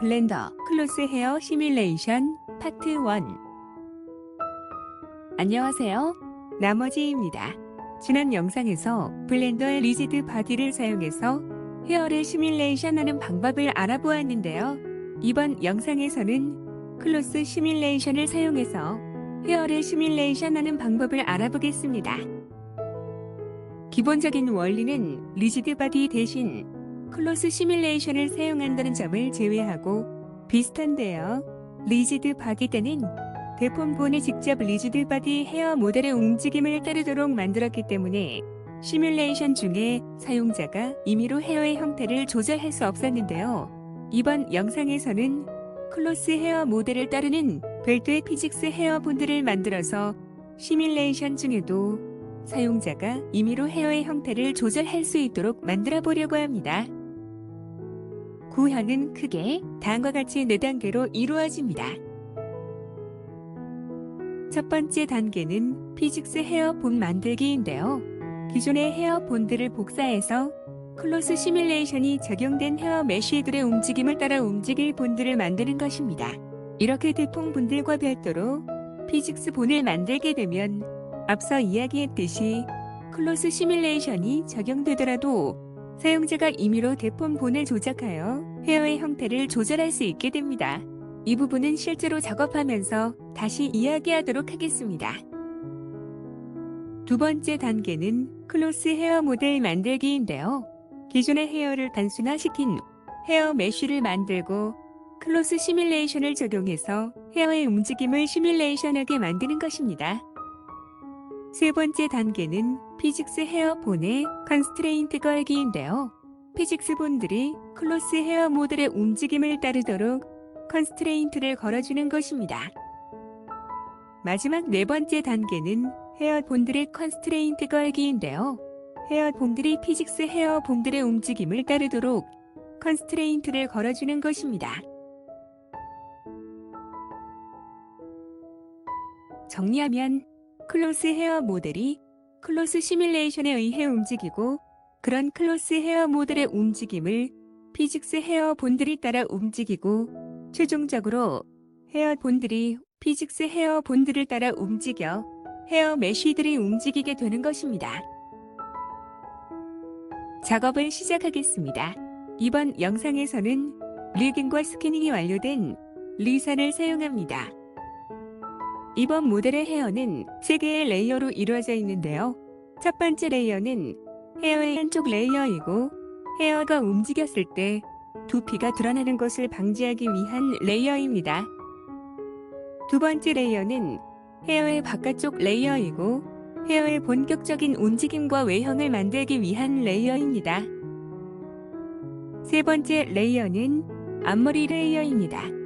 블렌더 클로스 헤어 시뮬레이션 파트 1. 안녕하세요. 나머지입니다. 지난 영상에서 블렌더의 리지드 바디를 사용해서 헤어를 시뮬레이션하는 방법을 알아보았는데요. 이번 영상에서는 클로스 시뮬레이션을 사용해서 헤어를 시뮬레이션하는 방법을 알아보겠습니다. 기본적인 원리는 리지드 바디 대신 클로스 시뮬레이션을 사용한다는 점을 제외하고 비슷한데요. 리지드 바디 때는 데폼본이 직접 리지드 바디 헤어 모델의 움직임을 따르도록 만들었기 때문에 시뮬레이션 중에 사용자가 임의로 헤어의 형태를 조절할 수 없었는데요. 이번 영상에서는 클로스 헤어 모델을 따르는 별도의 피직스 헤어 본드를 만들어서 시뮬레이션 중에도 사용자가 임의로 헤어의 형태를 조절할 수 있도록 만들어 보려고 합니다. 구현은 크게 다음과 같이 4단계로 이루어집니다. 첫 번째 단계는 피직스 헤어 본 만들기인데요. 기존의 헤어 본드를 복사해서 클로스 시뮬레이션이 적용된 헤어 메쉬들의 움직임을 따라 움직일 본드를 만드는 것입니다. 이렇게 데폼 본들과 별도로 피직스 본을 만들게 되면 앞서 이야기했듯이 클로스 시뮬레이션이 적용되더라도 사용자가 임의로 데폼 본을 조작하여 헤어의 형태를 조절할 수 있게 됩니다. 이 부분은 실제로 작업하면서 다시 이야기하도록 하겠습니다. 두 번째 단계는 클로스 헤어 모델 만들기인데요. 기존의 헤어를 단순화시킨 헤어 메쉬를 만들고 클로스 시뮬레이션을 적용해서 헤어의 움직임을 시뮬레이션하게 만드는 것입니다. 세 번째 단계는 피직스 헤어 본의 컨스트레인트 걸기인데요. 피직스 본들이 클로스 헤어 모델의 움직임을 따르도록 컨스트레인트를 걸어주는 것입니다. 마지막 네 번째 단계는 헤어 본들의 컨스트레인트 걸기인데요. 헤어 본들이 피직스 헤어 본들의 움직임을 따르도록 컨스트레인트를 걸어주는 것입니다. 정리하면 클로스 헤어 모델이 클로스 시뮬레이션에 의해 움직이고 그런 클로스 헤어 모델의 움직임을 피직스 헤어 본들이 따라 움직이고 최종적으로 헤어 본들이 피직스 헤어 본들을 따라 움직여 헤어 메쉬들이 움직이게 되는 것입니다. 작업을 시작하겠습니다. 이번 영상에서는 리깅과 스캐닝이 완료된 리산을 사용합니다. 이번 모델의 헤어는 3개의 레이어로 이루어져 있는데요. 첫 번째 레이어는 헤어의 한쪽 레이어이고 헤어가 움직였을 때 두피가 드러나는 것을 방지하기 위한 레이어입니다. 두 번째 레이어는 헤어의 바깥쪽 레이어이고 헤어의 본격적인 움직임과 외형을 만들기 위한 레이어입니다. 세 번째 레이어는 앞머리 레이어입니다.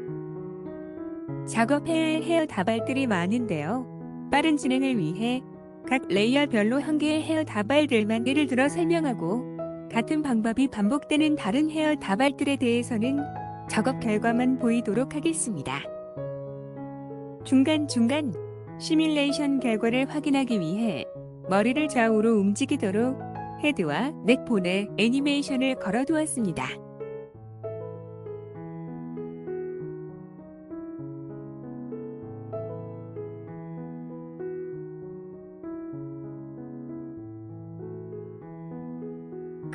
작업해야 할 헤어 다발들이 많은데요. 빠른 진행을 위해 각 레이어별로 한 개의 헤어 다발들만 예를 들어 설명하고 같은 방법이 반복되는 다른 헤어 다발들에 대해서는 작업 결과만 보이도록 하겠습니다. 중간중간 시뮬레이션 결과를 확인하기 위해 머리를 좌우로 움직이도록 헤드와 넥본에 애니메이션을 걸어두었습니다.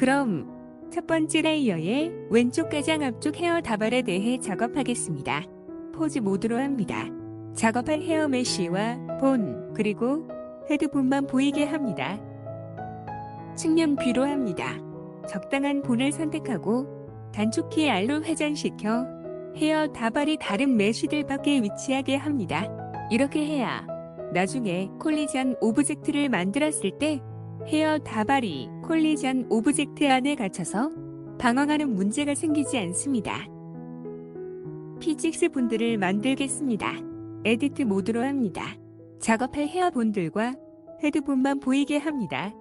그럼 첫 번째 레이어의 왼쪽 가장 앞쪽 헤어 다발에 대해 작업하겠습니다. 포즈 모드로 합니다. 작업할 헤어 메쉬와 본, 그리고 헤드본만 보이게 합니다. 측면 뷰로 합니다. 적당한 본을 선택하고 단축키 R로 회전시켜 헤어 다발이 다른 메쉬들 밖에 위치하게 합니다. 이렇게 해야 나중에 콜리전 오브젝트를 만들었을 때 헤어 다발이 콜리전 오브젝트 안에 갇혀서 방황하는 문제가 생기지 않습니다. 피직스 본들을 만들겠습니다. 에디트 모드로 합니다. 작업할 헤어 본들과 헤드본만 보이게 합니다.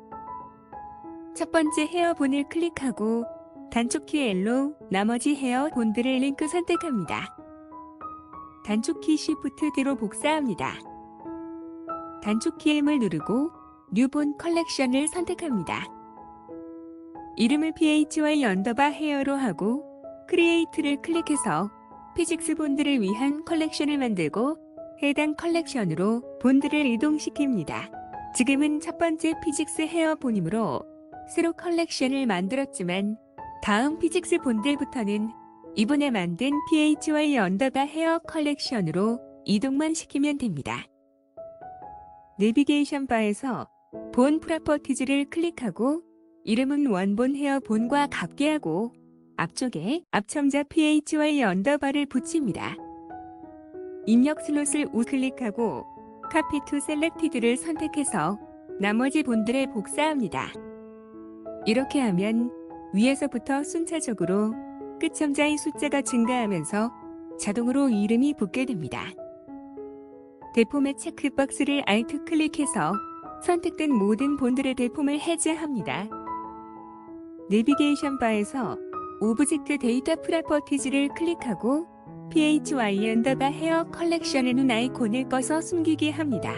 첫 번째 헤어 본을 클릭하고 단축키 L로 나머지 헤어 본들을 링크 선택합니다. 단축키 Shift D로 복사합니다. 단축키 M을 누르고 뉴본 컬렉션을 선택합니다. 이름을 phy_헤어로 하고 크리에이트를 클릭해서 피직스 본드를 위한 컬렉션을 만들고 해당 컬렉션으로 본드를 이동시킵니다. 지금은 첫 번째 피직스 헤어 본이므로 새로 컬렉션을 만들었지만 다음 피직스 본들부터는 이번에 만든 PHY 언더바 헤어 컬렉션으로 이동만 시키면 됩니다. 내비게이션 바에서 본 프로퍼티즈를 클릭하고 이름은 원본 헤어 본과 같게 하고 앞쪽에 앞첨자 PHY 언더바를 붙입니다. 입력 슬롯을 우클릭하고 Copy to Selected를 선택해서 나머지 본들에 복사합니다. 이렇게 하면 위에서부터 순차적으로 끝첨자의 숫자가 증가하면서 자동으로 이름이 붙게 됩니다. 대폼의 체크박스를 Alt 클릭해서 선택된 모든 본들의 대폼을 해제합니다. 내비게이션 바에서 오브젝트 데이터 프로퍼티즈를 클릭하고 PHY 언더바 헤어 컬렉션의 눈 아이콘을 꺼서 숨기게 합니다.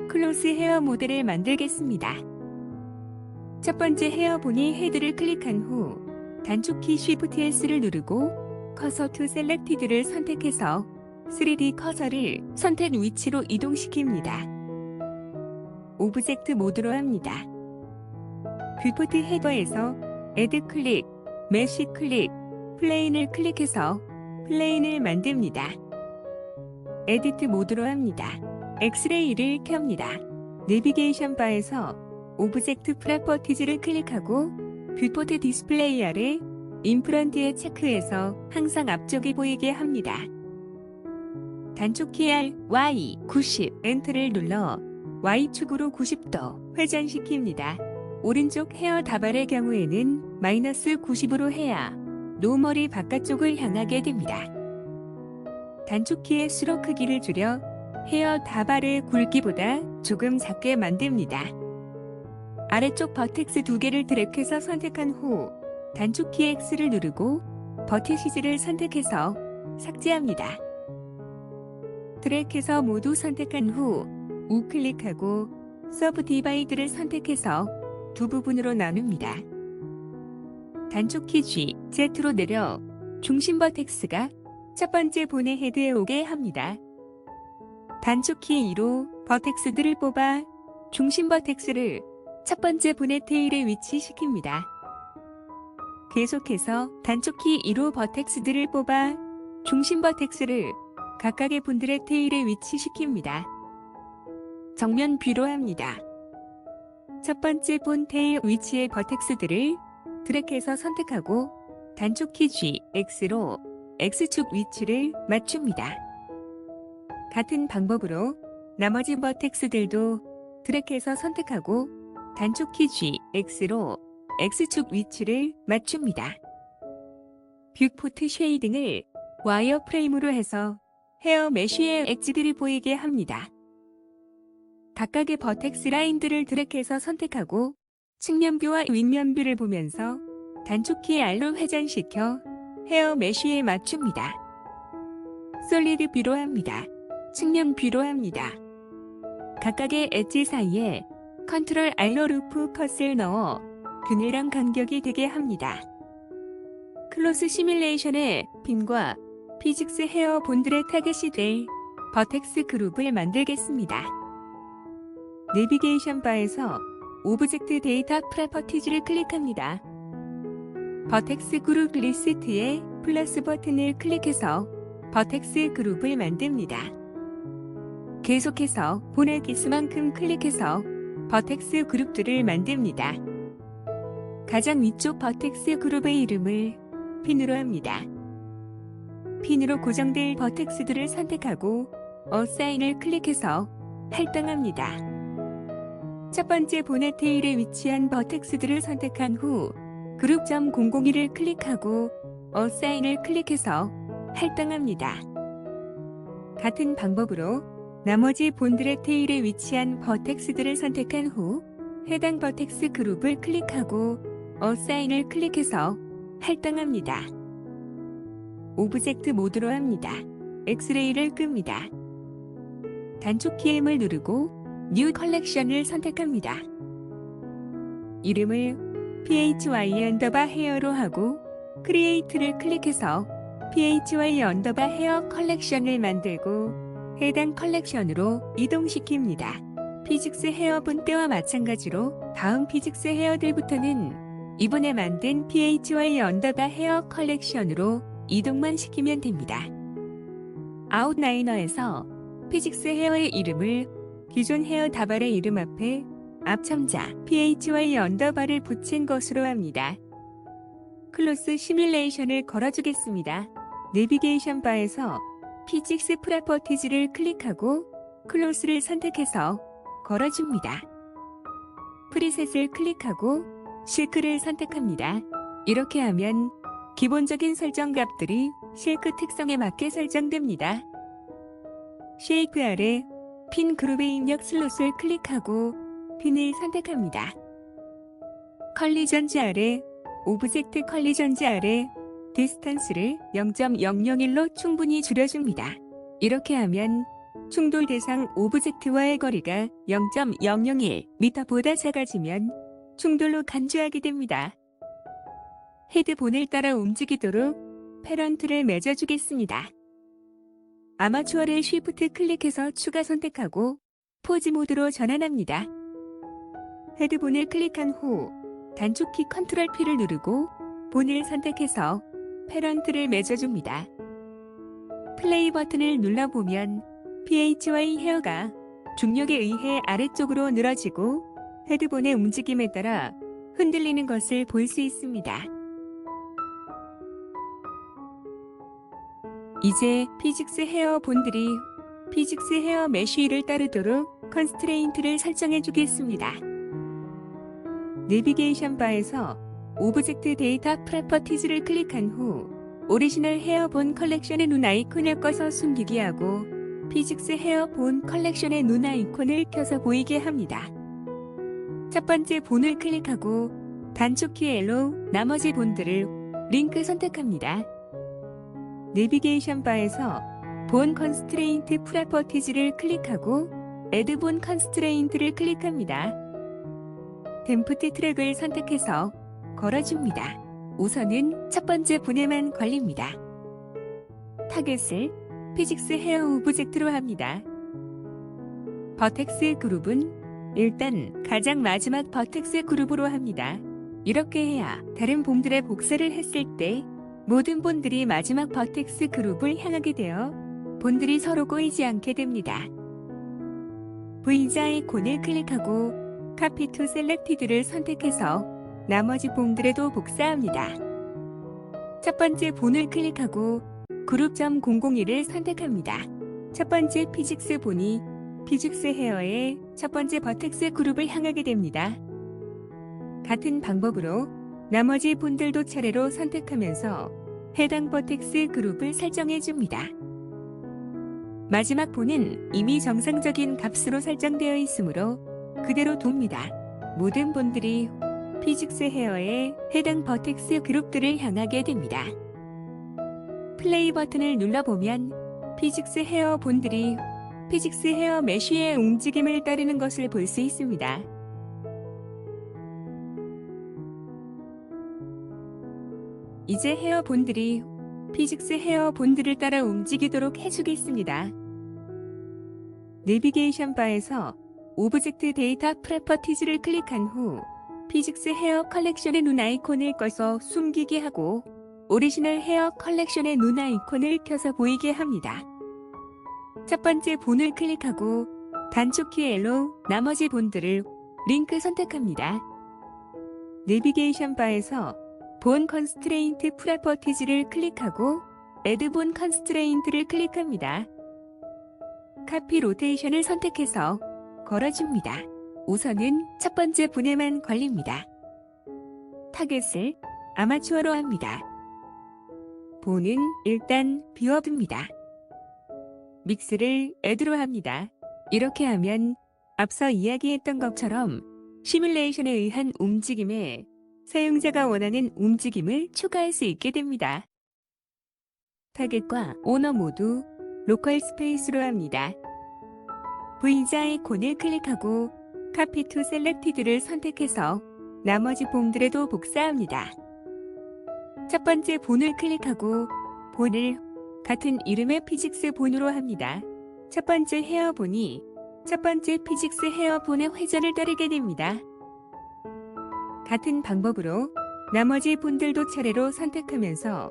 클로스 헤어 모델을 만들겠습니다. 첫 번째 헤어본이 헤드를 클릭한 후 단축키 Shift S를 누르고 커서 to Selected를 선택해서 3D 커서를 선택 위치로 이동시킵니다. 오브젝트 모드로 합니다. 뷰포트 헤더에서 Add 클릭, 메쉬 클릭, 플레인을 클릭해서 플레인을 만듭니다. 에디트 모드로 합니다. 엑스레이를 켭니다. 내비게이션 바에서 오브젝트 프로퍼티즈를 클릭하고 뷰포트 디스플레이 아래 인프런트에 체크해서 항상 앞쪽에 보이게 합니다. 단축키 R, Y, 90, 엔터를 눌러 Y축으로 90도 회전시킵니다. 오른쪽 헤어 다발의 경우에는 마이너스 90으로 해야 노멀이 바깥쪽을 향하게 됩니다. 단축키의 수로 크기를 줄여 헤어 다발의 굵기보다 조금 작게 만듭니다. 아래쪽 버텍스 2개를 드래그해서 선택한 후 단축키 X를 누르고 버티시즈를 선택해서 삭제합니다. 드래그해서 모두 선택한 후 우클릭하고 서브 디바이드를 선택해서 두 부분으로 나눕니다. 단축키 G, Z로 내려 중심 버텍스가 첫 번째 본의 헤드에 오게 합니다. 단축키 2로 버텍스들을 뽑아 중심 버텍스를 첫 번째 본의 테일에 위치시킵니다. 계속해서 단축키 2로 버텍스들을 뽑아 중심 버텍스를 각각의 본들의 테일에 위치시킵니다. 정면 뷰로 합니다. 첫 번째 본 테일 위치의 버텍스들을 드래그해서 선택하고 단축키 G, X로 X축 위치를 맞춥니다. 같은 방법으로 나머지 버텍스들도 드래그해서 선택하고 단축키 G, X로 X축 위치를 맞춥니다. 뷰포트 쉐이딩을 와이어프레임으로 해서 헤어 메쉬의 엣지들이 보이게 합니다. 각각의 버텍스 라인들을 드래그해서 선택하고 측면뷰와 윗면뷰를 보면서 단축키 R로 회전시켜 헤어 메쉬에 맞춥니다. 솔리드 뷰로 합니다. 측면 뷰로 합니다. 각각의 엣지 사이에 컨트롤 R로 루프 컷을 넣어 균일한 간격이 되게 합니다. 클로스 시뮬레이션의 핀과 피직스 헤어 본들의 타겟이 될 버텍스 그룹을 만들겠습니다. 내비게이션 바에서 오브젝트 데이터 프로퍼티즈를 클릭합니다. 버텍스 그룹 리스트에 플러스 버튼을 클릭해서 버텍스 그룹을 만듭니다. 계속해서 본의 개수만큼 클릭해서 버텍스 그룹들을 만듭니다. 가장 위쪽 버텍스 그룹의 이름을 핀으로 합니다. 핀으로 고정될 버텍스들을 선택하고 어사인을 클릭해서 할당합니다. 첫 번째 본의 테일에 위치한 버텍스들을 선택한 후 그룹 .001을 클릭하고 어사인을 클릭해서 할당합니다. 같은 방법으로 나머지 본들의 테일에 위치한 버텍스들을 선택한 후 해당 버텍스 그룹을 클릭하고 어사인을 클릭해서 할당합니다. 오브젝트 모드로 합니다. 엑스레이를 끕니다. 단축키 M을 누르고 뉴 컬렉션을 선택합니다. 이름을 PHY 언더바 헤어로 하고 크리에이트를 클릭해서 phy_헤어 컬렉션을 만들고 해당 컬렉션으로 이동시킵니다. 피직스 헤어 본 때와 마찬가지로 다음 피직스 헤어들부터는 이번에 만든 phy_헤어 컬렉션으로 이동만 시키면 됩니다. 아웃라이너에서 피직스 헤어의 이름을 기존 헤어 다발의 이름 앞에 앞첨자 phy_를 붙인 것으로 합니다. 클로스 시뮬레이션을 걸어주겠습니다. 내비게이션 바에서 피직스 프로퍼티즈를 클릭하고 클로스를 선택해서 걸어줍니다. 프리셋을 클릭하고 실크를 선택합니다. 이렇게 하면 기본적인 설정 값들이 실크 특성에 맞게 설정됩니다. 쉐이프 아래 핀 그룹의 입력 슬롯을 클릭하고 핀을 선택합니다. 컬리전즈 아래 오브젝트 컬리전즈 아래 디스턴스를 0.001로 충분히 줄여줍니다. 이렇게 하면 충돌 대상 오브젝트와의 거리가 0.001m보다 작아지면 충돌로 간주하게 됩니다. 헤드본을 따라 움직이도록 패런트를 맺어주겠습니다. 아마추어를 쉬프트 클릭해서 추가 선택하고 포즈 모드로 전환합니다. 헤드본을 클릭한 후 단축키 컨트롤 P를 누르고 본을 선택해서 패런트를 맺어줍니다. 플레이 버튼을 눌러보면 phy 헤어가 중력에 의해 아래쪽으로 늘어지고 헤드본의 움직임에 따라 흔들리는 것을 볼 수 있습니다. 이제 피직스 헤어 본들이 피직스 헤어 메쉬를 따르도록 컨스트레인트를 설정해 주겠습니다. 내비게이션 바에서 오브젝트 데이터 프로퍼티즈를 클릭한 후 오리지널 헤어 본 컬렉션의 눈 아이콘을 꺼서 숨기게 하고 피직스 헤어 본 컬렉션의 눈 아이콘을 켜서 보이게 합니다. 첫 번째 본을 클릭하고 단축키 L로 나머지 본들을 링크 선택합니다. 내비게이션 바에서 본 컨스트레인트 프로퍼티즈를 클릭하고 애드 본 컨스트레인트를 클릭합니다. 댐프트 트랙을 선택해서 걸어줍니다. 우선은 첫 번째 본에만 걸립니다. 타겟을 피직스 헤어 오브젝트로 합니다. 버텍스 그룹은 일단 가장 마지막 버텍스 그룹으로 합니다. 이렇게 해야 다른 본들의 복사를 했을 때 모든 본들이 마지막 버텍스 그룹을 향하게 되어 본들이 서로 꼬이지 않게 됩니다. V자 아이콘을 클릭하고 Copy to Selected를 선택해서 나머지 본들에도 복사합니다. 첫 번째 본을 클릭하고 그룹.001을 선택합니다. 첫 번째 피직스 본이 피직스 헤어의 첫 번째 버텍스 그룹을 향하게 됩니다. 같은 방법으로 나머지 본들도 차례로 선택하면서 해당 버텍스 그룹을 설정해 줍니다. 마지막 본은 이미 정상적인 값으로 설정되어 있으므로 그대로 둡니다. 모든 본들이 피직스 헤어의 해당 버텍스 그룹들을 향하게 됩니다. 플레이 버튼을 눌러보면 피직스 헤어 본들이 피직스 헤어 메쉬의 움직임을 따르는 것을 볼 수 있습니다. 이제 헤어 본들이 피직스 헤어 본들을 따라 움직이도록 해주겠습니다. 내비게이션 바에서 오브젝트 데이터 프로퍼티즈를 클릭한 후 피직스 헤어 컬렉션의 눈 아이콘을 꺼서 숨기게 하고 오리지널 헤어 컬렉션의 눈 아이콘을 켜서 보이게 합니다. 첫 번째 본을 클릭하고 단축키 L로 나머지 본들을 링크 선택합니다. 내비게이션 바에서 본 컨스트레인트 프로퍼티즈를 클릭하고 애드 본 컨스트레인트를 클릭합니다. 카피 로테이션을 선택해서 걸어줍니다. 우선은 첫 번째 본에만 걸립니다. 타겟을 아마추어로 합니다. 본은 일단 비워둡니다. 믹스를 애드로 합니다. 이렇게 하면 앞서 이야기했던 것처럼 시뮬레이션에 의한 움직임에 사용자가 원하는 움직임을 추가할 수 있게 됩니다. 타겟과 오너 모두 로컬 스페이스로 합니다. V자 아이콘을 클릭하고 Copy to Selected를 선택해서 나머지 본들에도 복사합니다. 첫 번째 본을 클릭하고 본을 같은 이름의 피직스 본으로 합니다. 첫 번째 헤어본이 첫 번째 피직스 헤어본의 회전을 따르게 됩니다. 같은 방법으로 나머지 본들도 차례로 선택하면서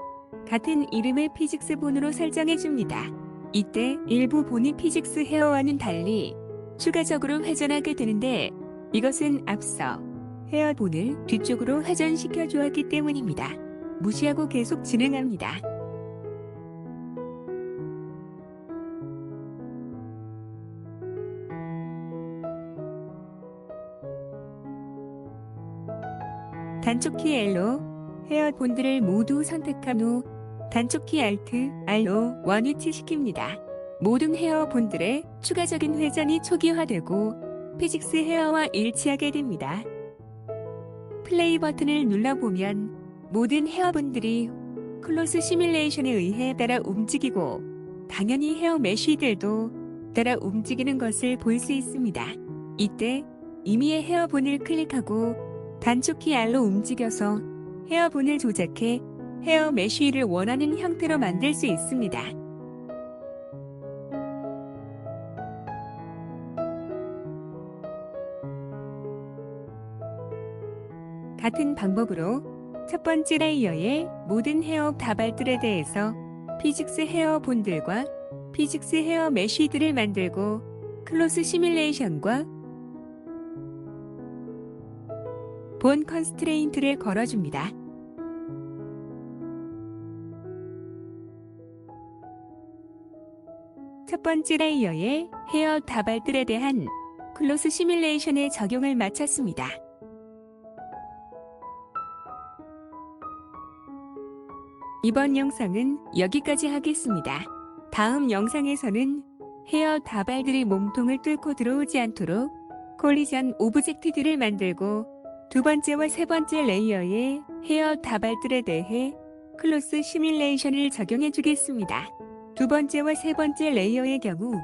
같은 이름의 피직스 본으로 설정해 줍니다. 이때 일부 본이 피직스 헤어와는 달리 추가적으로 회전하게 되는데 이것은 앞서 헤어본을 뒤쪽으로 회전시켜 주었기 때문입니다. 무시하고 계속 진행합니다. 단축키 L로 헤어본들을 모두 선택한 후 단축키 Alt, R로 원위치 시킵니다. 모든 헤어본들의 추가적인 회전이 초기화되고 피직스 헤어와 일치하게 됩니다. 플레이 버튼을 눌러보면 모든 헤어본들이 클로스 시뮬레이션에 의해 따라 움직이고 당연히 헤어 메쉬들도 따라 움직이는 것을 볼 수 있습니다. 이때 임의의 헤어본을 클릭하고 단축키 R로 움직여서 헤어본을 조작해 헤어 메쉬를 원하는 형태로 만들 수 있습니다. 같은 방법으로 첫 번째 레이어의 모든 헤어 다발들에 대해서 피직스 헤어 본들과 피직스 헤어 메쉬들을 만들고 클로스 시뮬레이션과 본 컨스트레인트를 걸어줍니다. 첫 번째 레이어의 헤어 다발들에 대한 클로스 시뮬레이션의 적용을 마쳤습니다. 이번 영상은 여기까지 하겠습니다. 다음 영상에서는 헤어 다발들이 몸통을 뚫고 들어오지 않도록 콜리전 오브젝트들을 만들고 두 번째와 세 번째 레이어의 헤어 다발들에 대해 클로스 시뮬레이션을 적용해 주겠습니다. 두 번째와 세 번째 레이어의 경우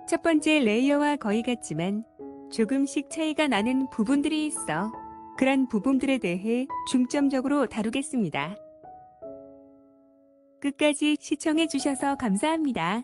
첫 번째 레이어와 거의 같지만 조금씩 차이가 나는 부분들이 있어 그런 부분들에 대해 중점적으로 다루겠습니다. 끝까지 시청해 주셔서 감사합니다.